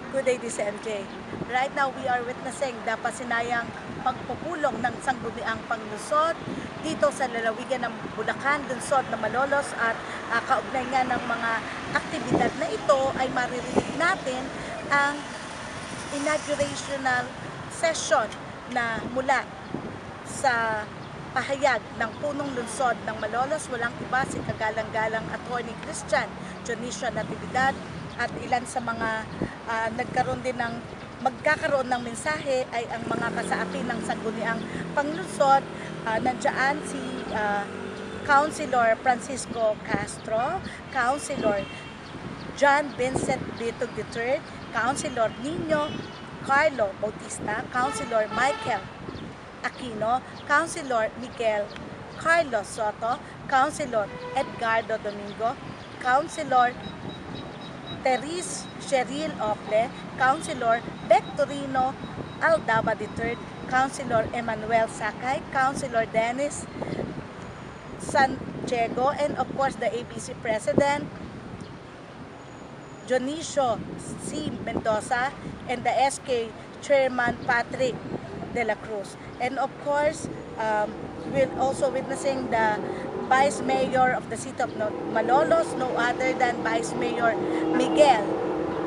Good day, DZMJ. Right now, we are witnessing the Pasinayang pagpupulong ng Sangguniang Panlungsod dito sa lalawigan ng Bulacan, lungsod ng Malolos, at kaugnay nga ng mga aktibidad na ito ay maririnig natin ang inaugurational session na mula sa pahayag ng punong lungsod ng Malolos, walang iba si kagalang-galang Attorney Christian Dionisio Natividad, at ilan sa mga magkakaroon ng mensahe ay ang mga kasapi ng Sangguniang Panlungsod. Nandiyan si Councilor Francisco Castro, Councilor John Vincent Bitog III, Councilor Nino Carlo Bautista, Councilor Michael Aquino, Councilor Miguel Carlos Soto, Councilor Edgardo Domingo, Councilor Teres Cheryl Ople, Councilor Victorino Aldaba III, Councilor Emmanuel Sakay, Councilor Dennis Santiago, and of course the ABC President Dionisio C. Mendoza, and the SK Chairman Patrick de la Cruz. And of course, we're also witnessing the Vice Mayor of the City of Malolos, no other than Vice Mayor Miguel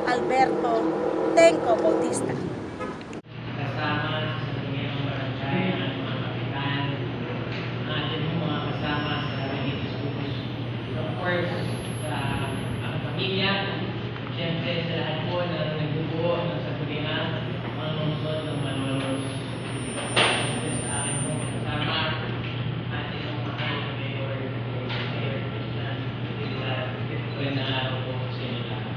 Alberto Tenco Bautista. Kasama sa inyong barangay at mga kapitan, ating mga kasama sa religious groups. Of course, sa ang pamilya, siyempre sa lahat po na nagbubuo ng Sangguniang Panlungsod ng Malolos. Siyempre sa aking mga kasama, ating mga mahal na Mayor Christian Natividad, magandang araw po sa inyo lahat.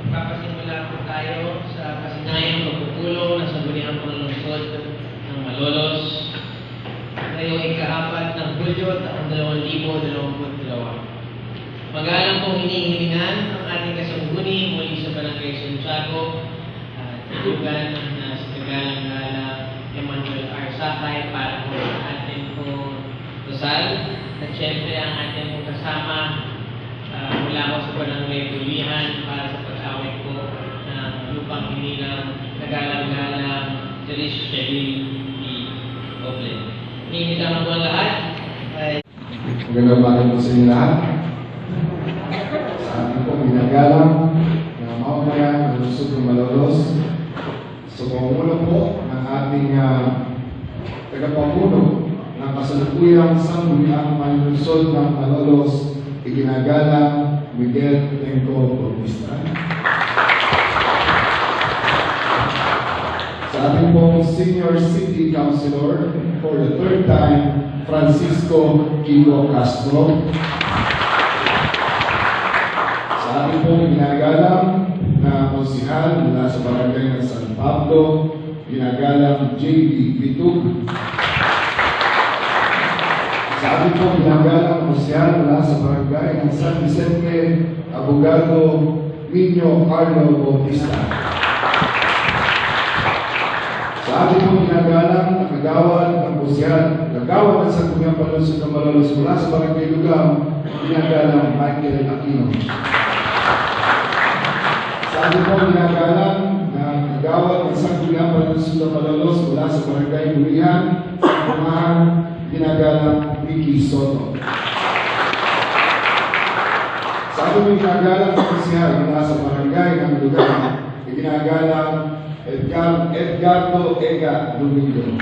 Papasimula po tayo sa Pasinayang pagpupulong ng Sangguniang Panlungsod ng Malolos ngayong ika-4 ng Hulyo taong 2022. Magalang pong hinihilingan ang ating kasangguni muli sa Barangay Santiago at tulugan na si kagalang-galang Emmanuel R. Sakay para po sa ating pong Rizal, at syempre ang ating pong kasama mula ko sa Barangay Tulihan para sa pag-awit po ng lupang hinilang nagalang-galang Teres Cheryl Ople. Hinihintang po ang lahat. Magandang umaga po sa inyo lahat. Sa ating pong ginagalang na mamamayan ng lungsod ng Malolos, sa pamumuno po ng ating tagapamuno ng kasalukuyang Sangguniang Panlungsod ng Malolos, iginagalang Miguel Tenco Bautista. Sa ating pong Senior City Councilor for the third time, Francisco Kiko Castro. Sa ating pong ginagalang na konsihal mula sa barangay ng San Pablo, ginagalang J.D. Bitug. Sa ating pong ginagalang konsihal mula sa barangay ng San Vicente, Abogado Nino Carlo Bautista. Sa ating pong ginagalang kagawad ng konsihal, kagawad ng Sangguniang Panlungsod ng Malolos mula sa barangay Lugam, ginagalang Michael Aquino. Sa ating pong ginagalang na kagawad ng Sangguniang Panlungsod ng Malolos mula sa barangay Tulihan, ginagalang Ricky Soto. Sa ating ginagalang konsihal mula sa barangay ng Lugam, ginagalang Edgardo Ega Domingo.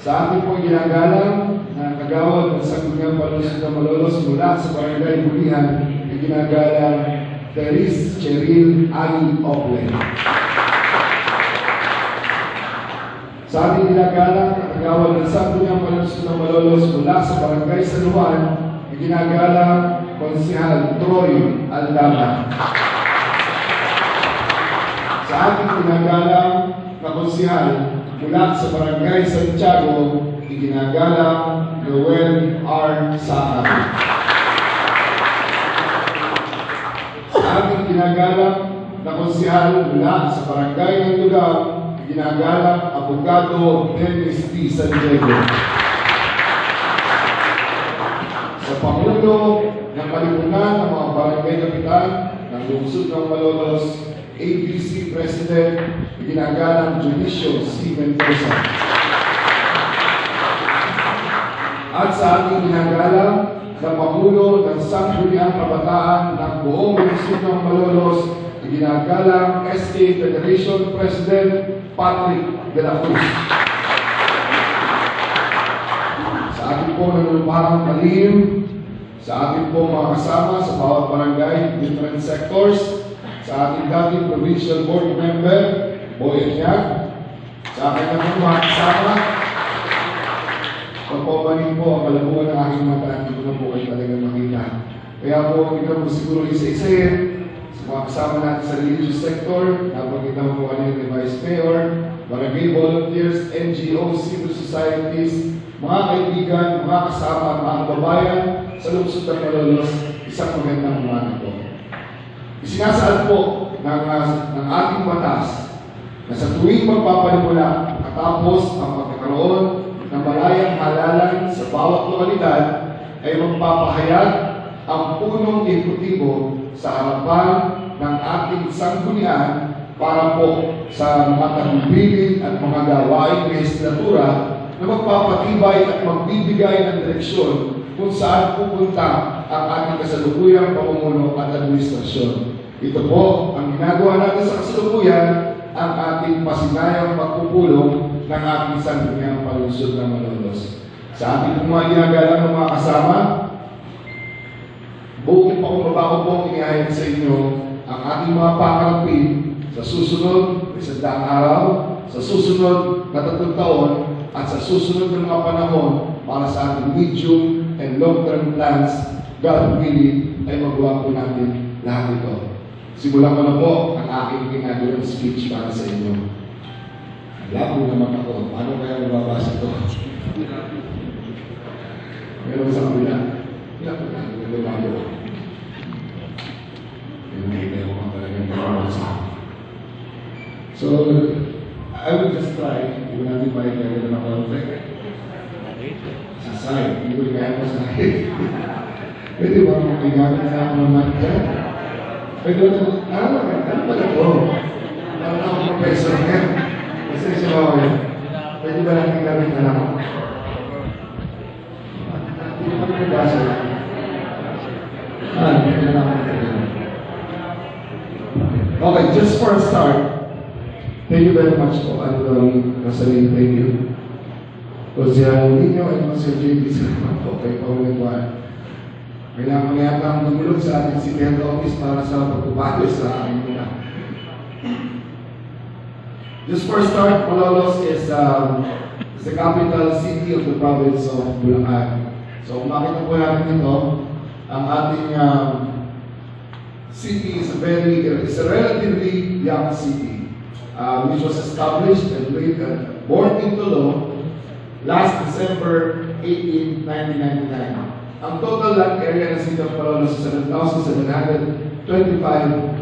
Sa ating pong ginagalang na kagawad ng Sangguniang Panlungsod ng Malolos mula sa barangay Bulihan, ginagalang Teres Cheryl Ali Ople. Sa ating ginagalang na kagawad ng Sangguniang Panlungsod ng Malolos mula sa barangay San Juan, ginagalang Konsihal Troy Aldaba. Sa ating ginagalang na konsihal mula sa barangay Santiago, iginagalang Noel R. Sakay. Sa ating ginagalang na konsihal mula sa barangay ng Lugam, iginagalang Abogado Dennis T. Santiago. Sa Pangulo ng Kalipunan ng mga barangay kapitan ng lungsod ng Malolos, ABC President, ginagalang Judicial C. Mendoza. At sa ating ginagalang na Pangulo ng Sangguniang Kabataan ng buong lungsod ng Malolos, ginagalang SK Federation President Patrick de la Cruz. Sa ating po nanuluparang kalihim, sa ating po mga kasama sa bawat barangay, different sectors, sa ating dating provincial board member, Boy Nyag, sa aking mga kasama, pagpapalik po ang kalabuan ng aking mata, hindi ko na po kayo talaga makita. Kaya po, hindi ko siguro isa-isahin sa mga kasama natin sa religious sector, napagkita mo po kanina ni Vice Mayor, barangay volunteers, NGOs, civil societies, mga kaibigan, mga kasama, mga kababayan sa lungsod ng Malolos, isang magandang umaga po. Isinasaad po ng ating batas na sa tuwing magpapalimula matapos ang pagkakaroon ng malayang halalan sa bawat lokalidad ay magpapahayag ang punong ehekutibo sa harapan ng ating sanggunian para po sa mga tagubilin at mga gawaing legislatura na magpapatibay at magbibigay ng direksyon kung saan pupunta ang ating kasalukuyang pamumuno at administrasyon. Ito po ang ginagawa natin sa kasalukuyan, ang ating pasinayang pagpupulong ng ating Sangguniang Panlungsod ng Malolos. Sa ating mga ginagalang ng mga kasama, buong pakumbaba ko pong inihayag sa inyo ang ating mga pakarapin sa susunod, sa daang araw, sa susunod na 3 taon, at sa susunod ng mga panahon para sa ating medium and long-term plans, God willing, ay magawa po natin lahat ito. Simulan ko na po ang aking ginagawang speech para sa inyo. Labo naman ako. Paano kaya nababasa ito? Meron sa kabila. Labo na. Labo. Hindi ko talagang nababasa. So, I will just try. Hindi ko natin maikagay na konti. Sa side. Hindi ko kaya mo sa side. Pwede ba mga kailangan na ako naman dyan? Pwede ba ito? Ano ba ito? Ano ako professor yan? Kasi siya ako yan. Pwede ba natin gamit na lang? Hindi ko pa nabasa. Hindi na lang ako. Okay, just for a start, thank you very much po. Ano lang nasabihin, thank you. Kasi hindi nyo ay Sir JP sa mga po kay Paulinwan. Kailangan nga yata ang tumulog sa ating city head office para sa pagpupagos sa aking muna. Just for a start, Malolos is the capital city of the province of Bulacan. So kung makita po natin ito, ang ating city is a relatively young city, which was established and born into law last December 18, 1999. Ang total land area ng City of Malolos is 7,725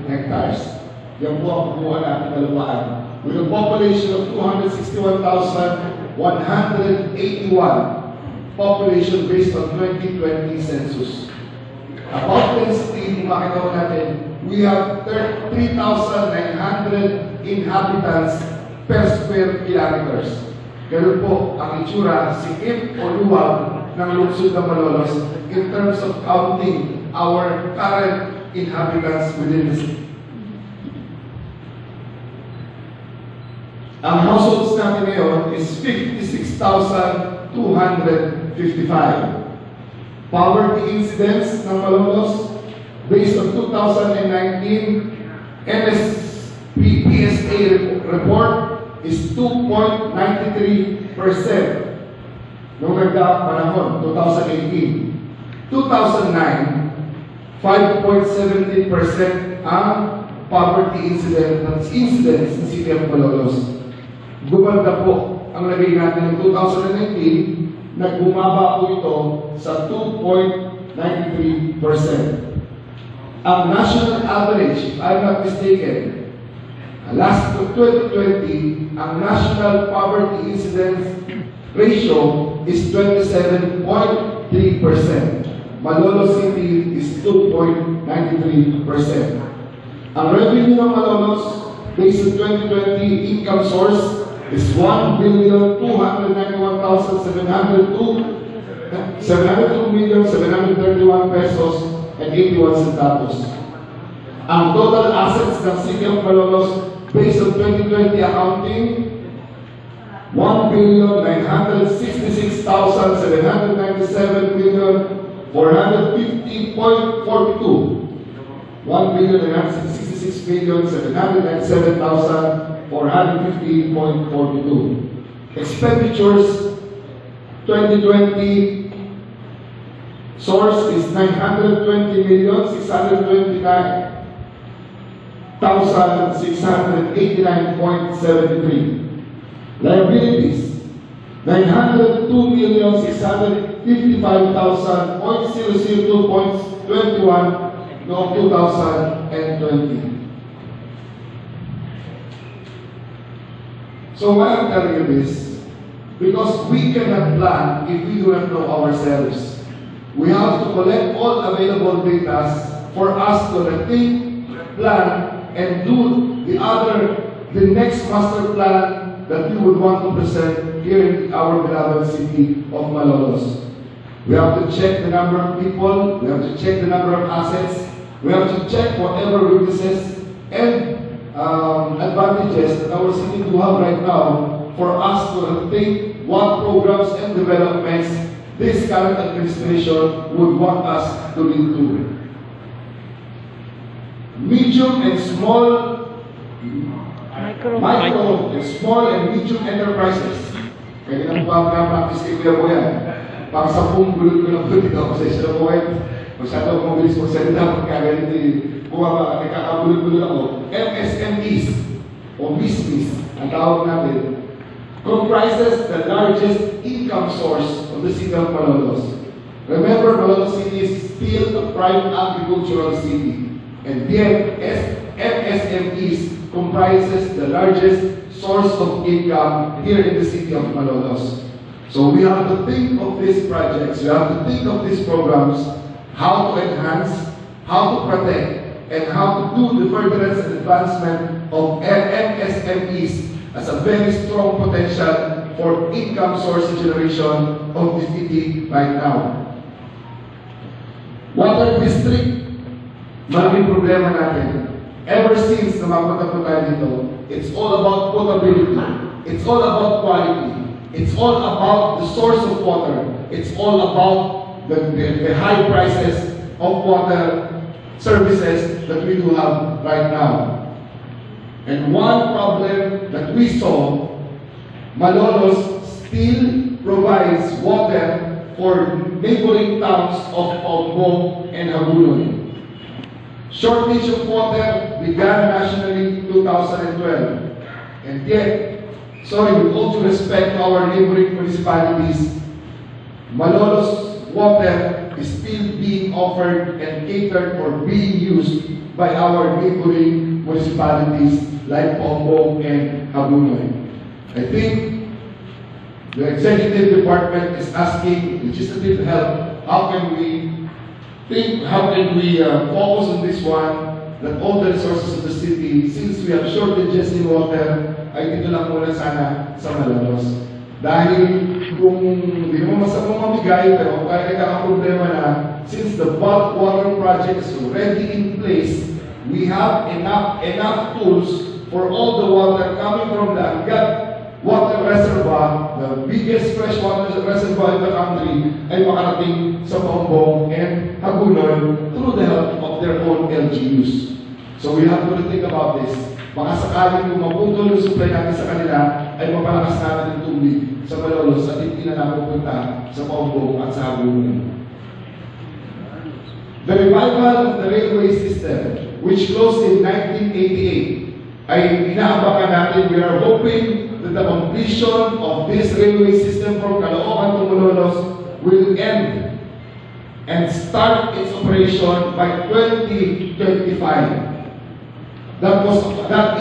hectares. Yan po ang kukuha natin kalupaan. With a population of 261,181 population based on 2020 census. About density, kung makita ko natin, we have 3,900 inhabitants per square kilometers. Ganun po ang itsura, sikip o luwag ng lungsod ng Malolos in terms of counting our current inhabitants within the city. Ang households natin ngayon is 56,255. Poverty incidence ng Malolos based on 2019 PSA report is 2.93%. Noong nagdaang panahon, 2018. 2009, 5.17% ang poverty incidence ng City of Malolos. Gumanda po ang lagay natin ng 2019, nagbumaba po ito sa 2.93%. Ang national average, if I'm not mistaken, last 2020, ang national poverty incidence ratio is 27.3%. Malolos City is 2.93%. Ang revenue ng Malolos based on 2020 income source is 1,291,702,731 pesos and 81 centavos. Ang total assets ng City of Malolos based on 2020 accounting, 1,966,797,450.42. 1,966,797,450.42. Expenditures 2020 source is 920,629,689.73. Liabilities 902,655,000.002.21 noong 2020. So why I'm telling you this? Because we cannot plan if we do not know ourselves. We have to collect all available data for us to rethink, plan, and do the next master plan that we would want to present here in our beloved city of Malolos. We have to check the number of people, we have to check the number of assets, we have to check whatever weaknesses and advantages that our city do have right now for us to think what programs and developments this current administration would want us to lead to. Medium and small micro and small and medium enterprises. Kaya nang practice kay Kuya Boyan. Pang 10 gulod ko lang po dito kasi siya po ay masyado akong mabilis magsalita pagkaganito bumaba, nagkakabulod-bulod ako. MSMEs o MISMIs ang tawag natin comprises the largest income source of the city of Malolos. Remember, Malolos City is still a prime agricultural city, and yet MSMEs comprises the largest source of income here in the city of Malolos. So we have to think of these projects, we have to think of these programs, how to enhance, how to protect, and how to do the furtherance and advancement of MSMEs as a very strong potential for income source generation of the city right now. Water district, malaking problema natin. Ever since na mapunta po tayo dito, it's all about potability. It's all about quality. It's all about the source of water. It's all about the high prices of water services that we do have right now. And one problem that we saw, Malolos still provides water for neighboring towns of Pasinayang and Hagunoy. Shortage of water began nationally in 2012. And yet, sorry, with all due respect to our neighboring municipalities, Malolos water is still being offered and catered or being used by our neighboring municipalities like Pasinayang and Hagunoy. I think the executive department is asking legislative help. How can we focus on this one, that all the resources of the city, since we have shortages in water, ay dito lang muna sana sa Malolos. Dahil kung hindi mo masamang mamigay, pero kaya nagkakaproblema na, since the bulk water project is already in place, we have enough tools for all the water coming from the Angat water reservoir, the biggest freshwater reservoir in the country, ay makarating sa Pasinayang and Hagunoy through the help of their own LGUs. So we have to think about this. Baka sakaling kung maputol yung supply natin sa kanila, ay mapalakas natin yung tubig sa Malolos at hindi na napupunta sa Pasinayang at sa Hagunoy. The revival of the railway system, which closed in 1988, ay inaabangan natin. We are hoping that the completion of this railway system from Caloocan to Malolos will end and start its operation by 2025. That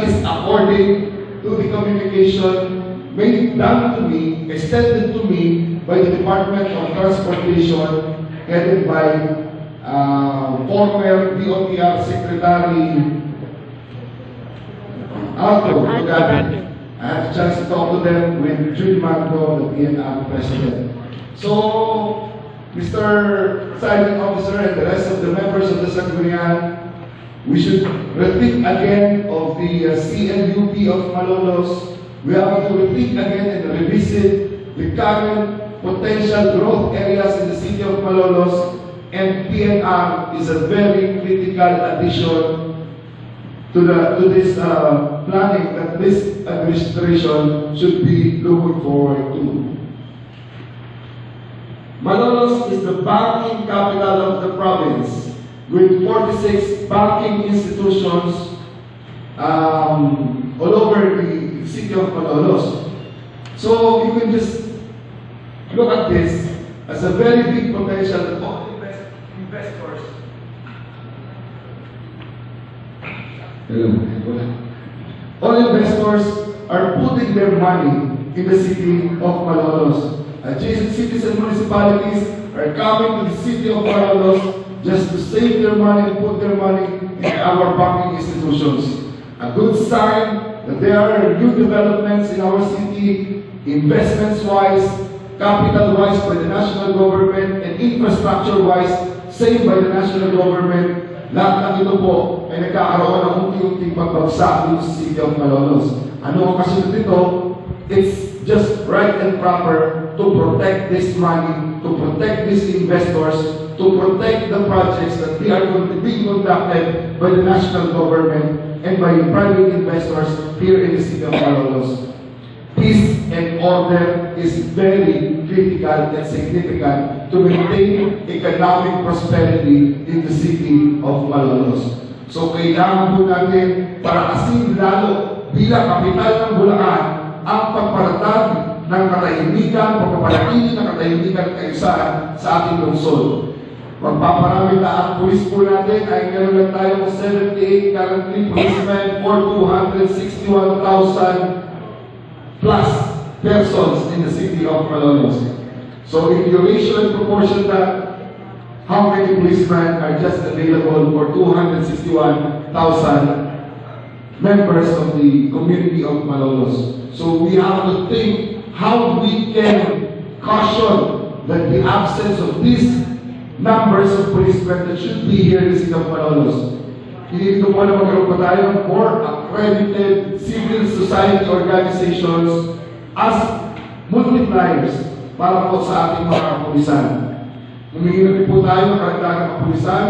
is according to the communication extended to me by the Department of Transportation headed by former DOTR Secretary Alto Lugano. I had a chance to talk to them with Jude Marco, the PNR President. So, Mr. Signing Officer and the rest of the members of the Sangguniang, we should rethink again of the CNUP of Malolos. We have to rethink again and revisit the current potential growth areas in the city of Malolos, and PNR is a very critical addition to this planning that this administration should be looking forward to. Malolos is the banking capital of the province, with 46 banking institutions all over the city of Malolos. So you can just look at this as a very big potential that all investors are putting their money in the city of Malolos. Adjacent cities and municipalities are coming to the city of Malolos just to save their money and put their money in our banking institutions. A good sign that there are new developments in our city, investments-wise, capital-wise by the national government, and infrastructure-wise, same by the national government. Lahat ng ito po ay nagkakaroon ng unti-unting pagbagsak dito sa city of Malolos. Ano ang kasunod nito? It's just right and proper to protect this money, to protect these investors, to protect the projects that they are going to be conducted by the national government and by private investors here in the city of Malolos. Peace and order is very critical and significant to maintain economic prosperity in the city of Malolos. So kailangan po natin para kasing lalo bilang kapital ng Bulacan ang pagparatag ng katahimikan, pagpapanatili ng katahimikan at kaayusan sa ating lungsod. Magpaparami na ang pulis po natin ay meron lang tayo ng 78 currently policemen for 261,000 plus persons in the city of Malolos. So if you ratio and proportion that, how many policemen are just available for 261,000 members of the community of Malolos? So we have to think how we can caution that the absence of these numbers of policemen that should be here in the city of Malolos. Hindi ko po na magkaroon pa tayo ng more accredited civil society organizations as multipliers para po sa ating mga kapulisan. Humingi na po tayo ng karagdagang kapulisan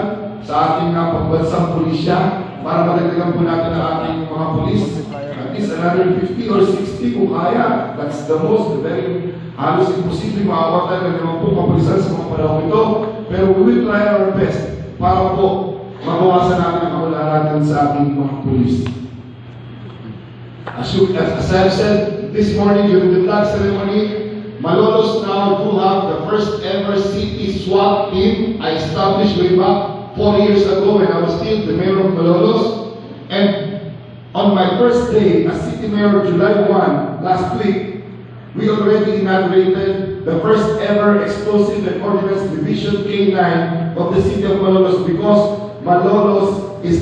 sa ating pambansang pulisya para madagdagan po natin ang ating mga pulis. At least another 50 or 60 kung kaya. That's the most, very halos imposible makakawa tayo ng mga po kapulisan sa mga panahon ito. Pero we will try our best para po mabawasan natin ang kawalan natin sa ating mga pulis. As I said this morning during the flag ceremony, Malolos now do have the first ever city SWAT team I established way back 4 years ago when I was still the mayor of Malolos. And on my first day as city mayor, July 1, last week, we already inaugurated the first ever explosive and ordnance division K9 of the city of Malolos, because Malolos is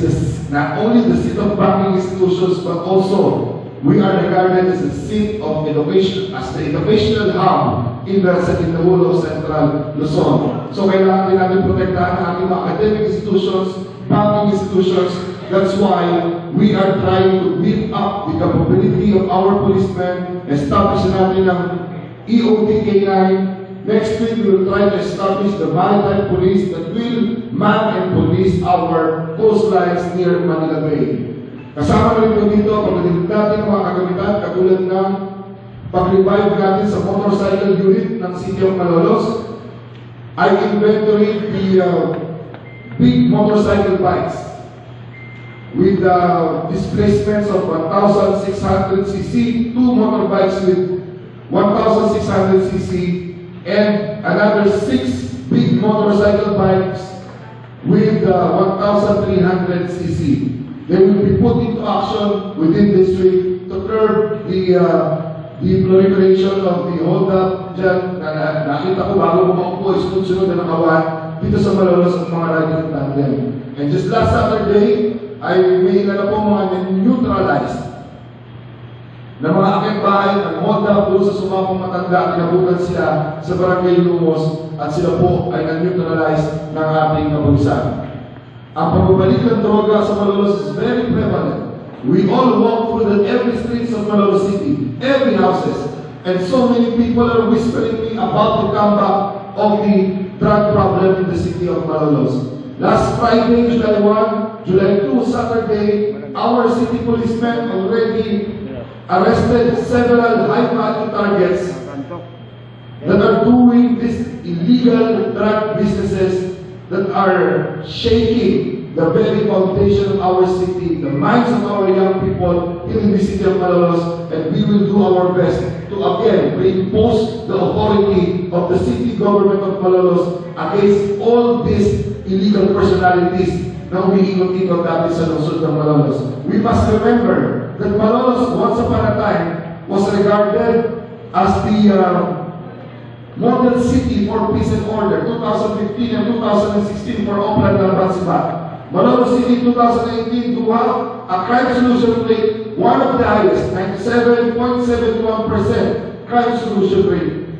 not only the seat of banking institutions, but also we are regarded as the seat of innovation, as the innovational hub in the whole of Central Luzon. So kailangan din natin protektahan ang ating academic institutions, banking institutions. That's why we are trying to build up the capability of our policemen, establish natin ang EOD-K9. Next week, we will try to establish the maritime police that will man and police our coastlines near Manila Bay. Kasama rin po dito, pagdating natin ng mga kagamitan, katulad ng pag-revive natin sa motorcycle unit ng City of Malolos. I inventoried the big motorcycle bikes with displacements of 1,600cc, 2 motorbikes with 1,600cc, and another 6 big motorcycle bikes with 1,300cc. They will be put into action within this week to curb the proliferation of the hold-up dyan na nakita ko bago mo maupo, sunod-sunod na nakawan dito sa Malolos at mga riding tandem. And just last Saturday, ay may ilan po mga neutralized na mga akit-bahay ng Honda doon sa sumapong matanda, kinabutan sila sa Barangay Lumos at sila po ay na-neutralize ng ating kapulisan. Ang pagbabalik ng droga sa Malolos is very prevalent. We all walk through every streets of Malolos City, every houses, and so many people are whispering me about the comeback of the drug problem in the city of Malolos. Last Friday, July 1, July 2, Saturday, our city policemen already arrested several high-value targets that are doing these illegal drug businesses that are shaking the very foundation of our city, the minds of our young people here in the city of Malolos, and we will do our best to again reimpose the authority of the city government of Malolos against all these illegal personalities na umiikot-ikot dati sa lungsod ng Malolos. We must remember that Malolos once upon a time was regarded as the model city for peace and order, 2015 and 2016 for Oplan ng Bansiba. Malolos City 2018 do have a crime solution rate, one of the highest, 97.71% crime solution rate.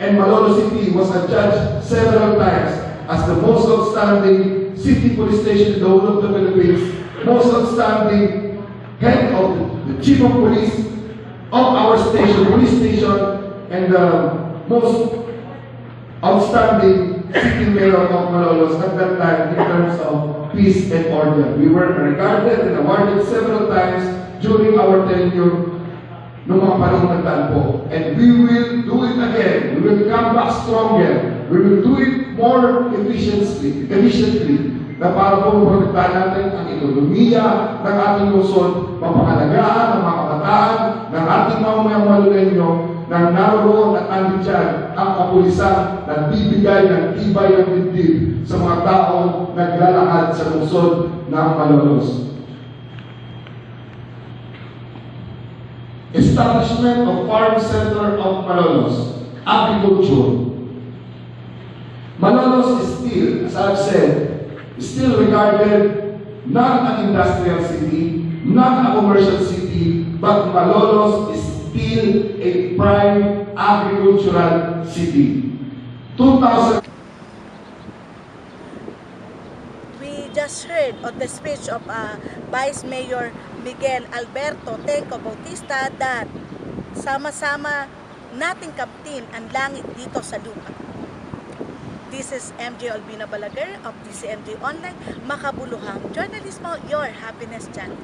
And Malolos City was adjudged several times as the most outstanding city police station in the whole of the Philippines, most outstanding head of the chief of police of our station, police station, and the most outstanding city mayor of Malolos at that time in terms of peace and order. We were regarded and awarded several times during our tenure noong mga panahon ng Talpo. And we will do it again. We will come back stronger. We will do it more efficiently na para po maprotektahan natin ang ekonomiya ng ating lungsod, mapangalagaan ng mga kabataan, ng ating mamamayang malulenyo, nang naroon at andyan ang kapulisan na bibigay ng tibay ng dibdib sa mga taong naglalakad sa lungsod ng Malolos. Establishment of Farm Center of Malolos, agriculture. Malolos is still, as I've said, still regarded not an industrial city, not a commercial city, but Malolos is still a prime agricultural city. 2000. We just heard of the speech of Vice Mayor Miguel Alberto Tenco Bautista that sama-sama nating kamtin ang langit dito sa lupa. This is MJ Albina Balaguer of DZMJ Online, makabuluhang journalismo, your happiness channel.